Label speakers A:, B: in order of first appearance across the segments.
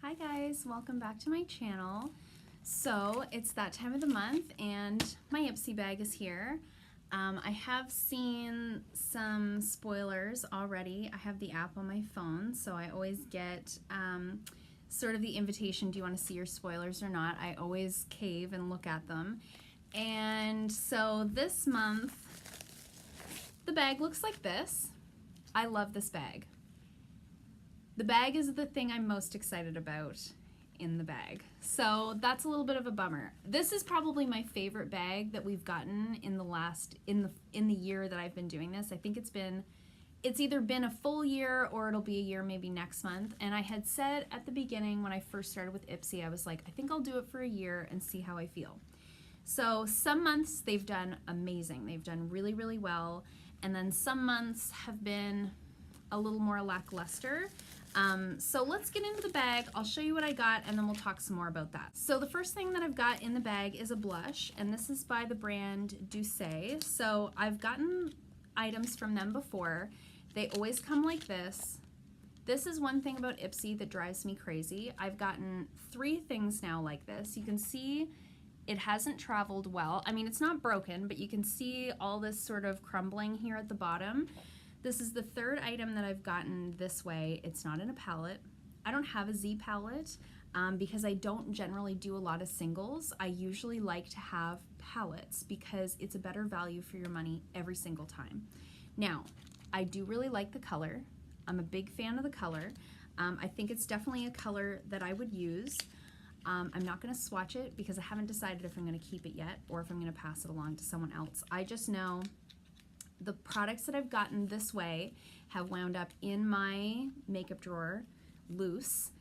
A: Hi guys, welcome back to my channel. So it's that time of the month and my Ipsy bag is here. I have seen some spoilers already. I have the app on my phone, so I always get sort of the invitation, do you want to see your spoilers or not? I always cave and look at them. And so this month, the bag looks like this. I love this bag. The bag is the thing I'm most excited about in the bag. So that's a little bit of a bummer. This is probably my favorite bag that we've gotten in the year that I've been doing this. I think it's either been a full year or it'll be a year maybe next month. And I had said at the beginning when I first started with Ipsy, I was like, I think I'll do it for a year and see how I feel. So some months they've done amazing. They've done really, really well. And then some months have been a little more lackluster. So let's get into the bag. I'll show you what I got and then we'll talk some more about that. So the first thing that I've got in the bag is a blush, and this is by the brand Doucce. So I've gotten items from them before. They always come like this. This is one thing about Ipsy that drives me crazy. I've gotten 3 things now like this. You can see it hasn't traveled well. I mean, it's not broken, but you can see all this sort of crumbling here at the bottom. This is the 3rd item that I've gotten this way. It's not in a palette. I don't have a Z palette because I don't generally do a lot of singles. I usually like to have palettes because it's a better value for your money every single time. Now, I do really like the color. I'm a big fan of the color. I think it's definitely a color that I would use. I'm not going to swatch it because I haven't decided if I'm going to keep it yet or if I'm going to pass it along to someone else. I just know the products that I've gotten this way have wound up in my makeup drawer loose,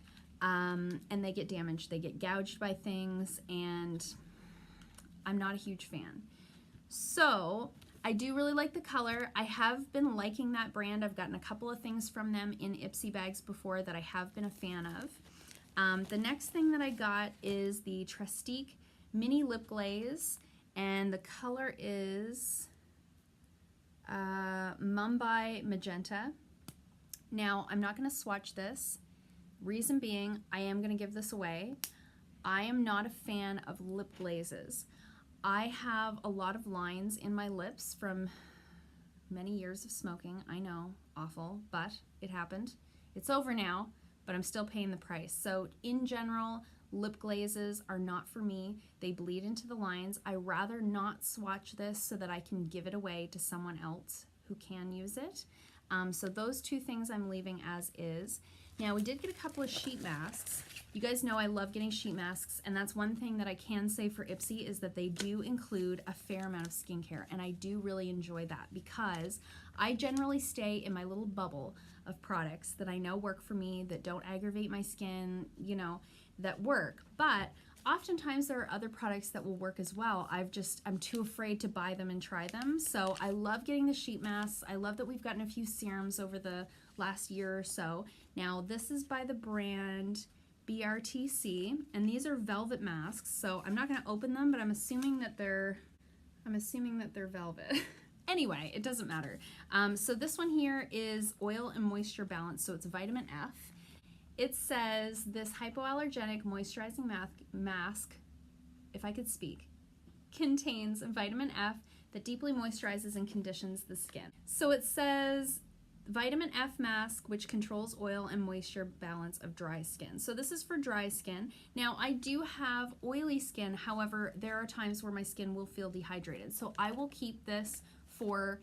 A: and they get damaged. They get gouged by things, and I'm not a huge fan. So I do really like the color. I have been liking that brand. I've gotten a couple of things from them in Ipsy bags before that I have been a fan of. The next thing that I got is the Trustique Mini Lip Glaze, and the color is Mumbai Magenta. Now, I'm not going to swatch this. Reason being, I am going to give this away. I am not a fan of lip glazes. I have a lot of lines in my lips from many years of smoking. I know, awful, but it happened. It's over now, but I'm still paying the price. So in general, lip glazes are not for me. They bleed into the lines. I rather not swatch this so that I can give it away to someone else who can use it. So those 2 things I'm leaving as is. Now, we did get a couple of sheet masks. You guys know I love getting sheet masks, and that's one thing that I can say for Ipsy is that they do include a fair amount of skincare, and I do really enjoy that because I generally stay in my little bubble of products that I know work for me, that don't aggravate my skin, you know, that work. But oftentimes there are other products that will work as well. I'm too afraid to buy them and try them. So I love getting the sheet masks. I love that we've gotten a few serums over the last year or so. Now this is by the brand BRTC, and these are velvet masks. So I'm not going to open them, but I'm assuming that they're velvet. Anyway, it doesn't matter. So this one here is oil and moisture balance. So it's vitamin F. It says this hypoallergenic moisturizing mask, if I could speak, contains vitamin F that deeply moisturizes and conditions the skin. So it says vitamin F mask, which controls oil and moisture balance of dry skin. So this is for dry skin. Now, I do have oily skin. However, there are times where my skin will feel dehydrated. So I will keep this for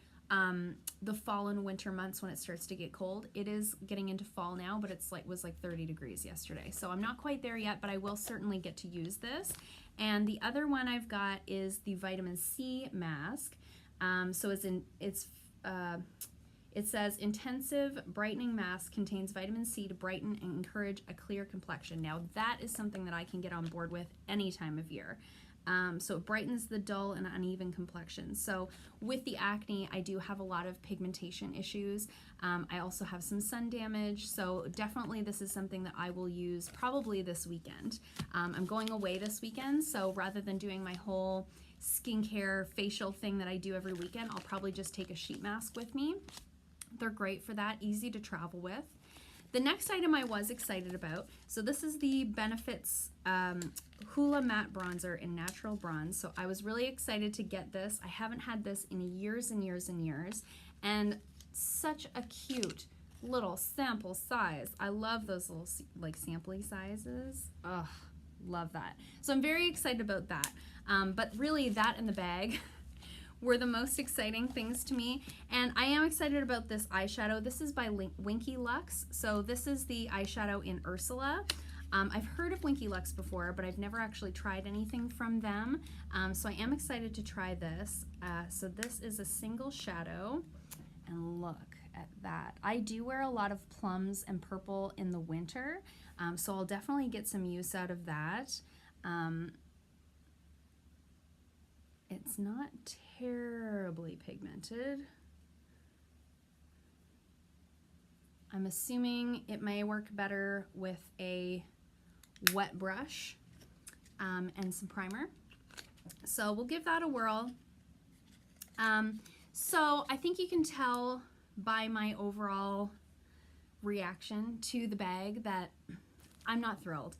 A: the fall and winter months when it starts to get cold. It is getting into fall now, but was like 30 degrees yesterday. So I'm not quite there yet, but I will certainly get to use this. And the other one I've got is the vitamin C mask. So it says intensive brightening mask contains vitamin C to brighten and encourage a clear complexion. Now that is something that I can get on board with any time of year. So it brightens the dull and uneven complexion. So with the acne, I do have a lot of pigmentation issues. I also have some sun damage. So definitely this is something that I will use probably this weekend. I'm going away this weekend, so rather than doing my whole skincare facial thing that I do every weekend, I'll probably just take a sheet mask with me. They're great for that, easy to travel with. The next item I was excited about, so this is the Benefits Hoola Matte Bronzer in Natural Bronze. So I was really excited to get this. I haven't had this in years and years and years. And such a cute little sample size. I love those little like sampley sizes. Ugh, love that. So I'm very excited about that. But really that and the bag were the most exciting things to me. And I am excited about this eyeshadow. This is by Winky Luxe. So this is the eyeshadow in Ursula. I've heard of Winky Luxe before, but I've never actually tried anything from them. So I am excited to try this. So this is a single shadow, and look at that. I do wear a lot of plums and purple in the winter, so I'll definitely get some use out of that. It's not terribly pigmented. I'm assuming it may work better with a wet brush and some primer. So we'll give that a whirl. So I think you can tell by my overall reaction to the bag that I'm not thrilled.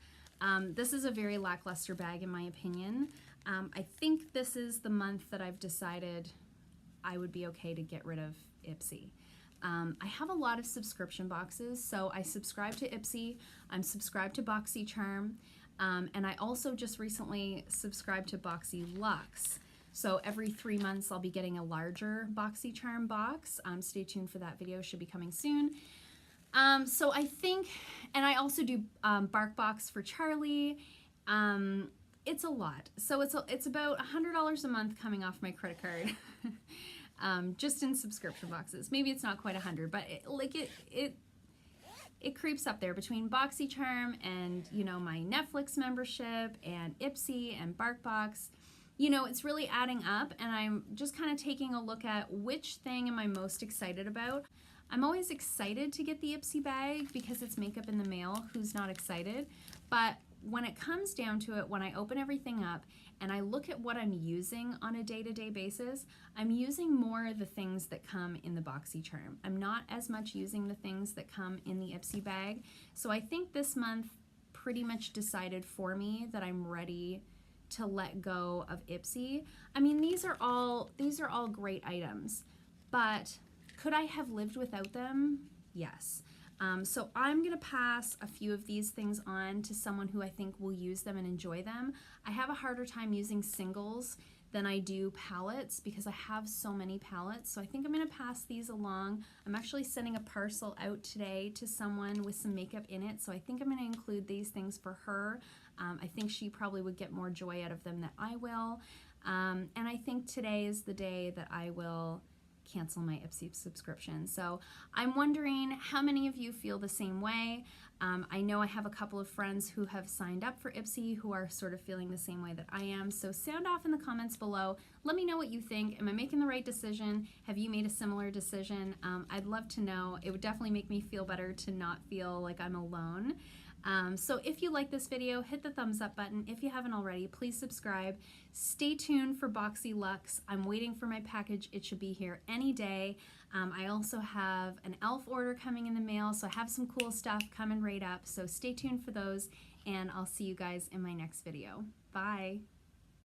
A: This is a very lackluster bag in my opinion. I think this is the month that I've decided I would be okay to get rid of Ipsy. I have a lot of subscription boxes, so I subscribe to Ipsy, I'm subscribed to BoxyCharm, and I also just recently subscribed to BoxyLuxe. So every 3 months I'll be getting a larger BoxyCharm box. Stay tuned for that video, should be coming soon. So I think, and I also do BarkBox for Charlie. It's a lot. So it's about $100 a month coming off my credit card. Just in subscription boxes. Maybe it's not quite 100, but it creeps up there between BoxyCharm and, you know, my Netflix membership and Ipsy and BarkBox. You know, it's really adding up, and I'm just kind of taking a look at which thing am I most excited about. I'm always excited to get the Ipsy bag because it's makeup in the mail. Who's not excited? But when it comes down to it, when I open everything up and I look at what I'm using on a day-to-day basis, I'm using more of the things that come in the BoxyCharm. I'm not as much using the things that come in the Ipsy bag. So I think this month pretty much decided for me that I'm ready to let go of Ipsy. I mean, these are all great items, but could I have lived without them? Yes. So I'm gonna pass a few of these things on to someone who I think will use them and enjoy them. I have a harder time using singles than I do palettes because I have so many palettes. So I think I'm gonna pass these along. I'm actually sending a parcel out today to someone with some makeup in it. So I think I'm gonna include these things for her. I think she probably would get more joy out of them than I will. And I think today is the day that I will cancel my Ipsy subscription. So I'm wondering how many of you feel the same way. I know I have a couple of friends who have signed up for Ipsy who are sort of feeling the same way that I am. So sound off in the comments below. Let me know what you think. Am I making the right decision? Have you made a similar decision? I'd love to know. It would definitely make me feel better to not feel like I'm alone. So if you like this video, hit the thumbs up button. If you haven't already, please subscribe. Stay tuned for BoxyLuxe. I'm waiting for my package. It should be here any day. I also have an e.l.f. order coming in the mail, so I have some cool stuff coming right up. So stay tuned for those, and I'll see you guys in my next video. Bye.